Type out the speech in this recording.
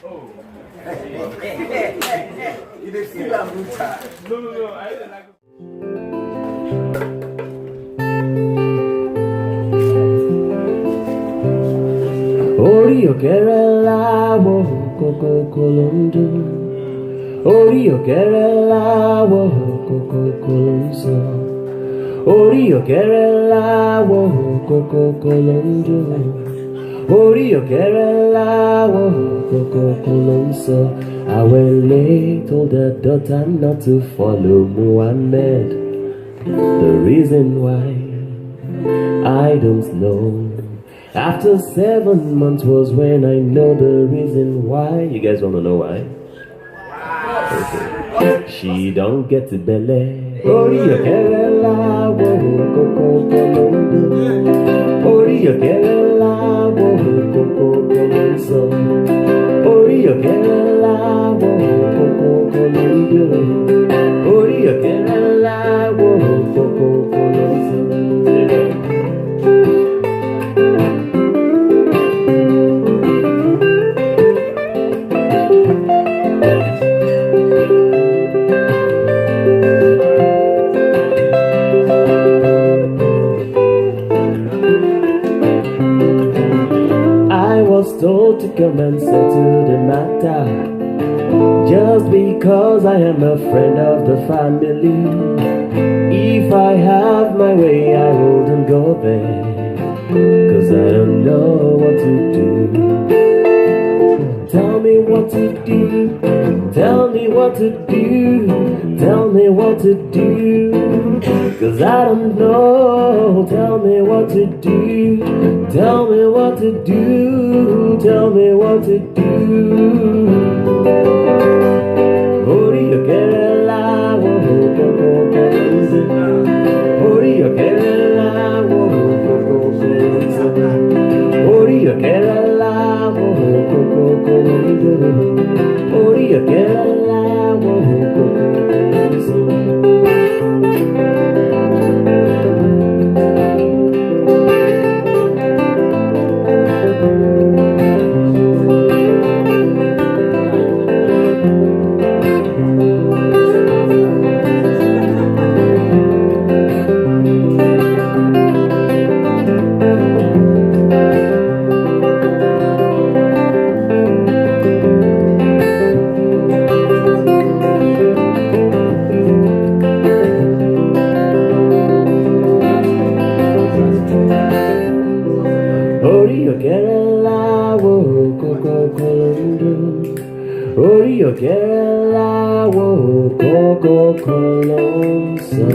Oh. You didn't feel that brutal. No. I didn't like. Orí ọ̀kẹ́rẹ́ láwọ̀ kókókó ló ń dún. Orí ọ̀kẹ́rẹ́ láwọ̀ kókókó ló ń sọ. Orí ọ̀kẹ́rẹ́ láwọ̀ kókókó ló ń dún. Orí ọ̀kẹ́rẹ́ láwọ̀ kókókó ló ń sọ. Awele told her daughter not to follow Muhammad. The reason why I don't know. After 7 months was when I know the reason why. You guys wanna know why? Okay. She don't get to belly. Orí ọ̀kẹ́rẹ́ láwọ̀ kókókó ló ń dún. Orí ọ̀kẹ́rẹ́ láwọ̀ kókókó ló ń sọ. Orí ọ̀kẹ́rẹ́ láwọ̀ kókókó ló ń dún. Orí ọ̀kẹ́rẹ́ láwọ̀ kókókó ló ń sọ. Told to come and settle the matter. Just because I am a friend of the family. If I have my way, I wouldn't go there. Cause I don't know what to do. Tell me what to do. Tell me what to do. Tell me what to do. Cause I don't know. Tell me what to do. Tell me what to do. Tell me what to do. Orí ọ̀kẹ́rẹ́ láwọ̀ kókókó ló ń dún. Orí ọ̀kẹ́rẹ́ láwọ̀ kókókó ló ń sọ. Orí ọ̀kẹ́rẹ́ láwọ̀ kókókó ló ń dún. Orí ọ̀kẹ́rẹ́ láwọ̀ kókókó ló ń sọ. Orí ọ̀kẹ́rẹ́ láwọ̀ kókókó ló ń dún. Orí ọ̀kẹ́rẹ́ láwọ̀ kókókó ló ń sọ.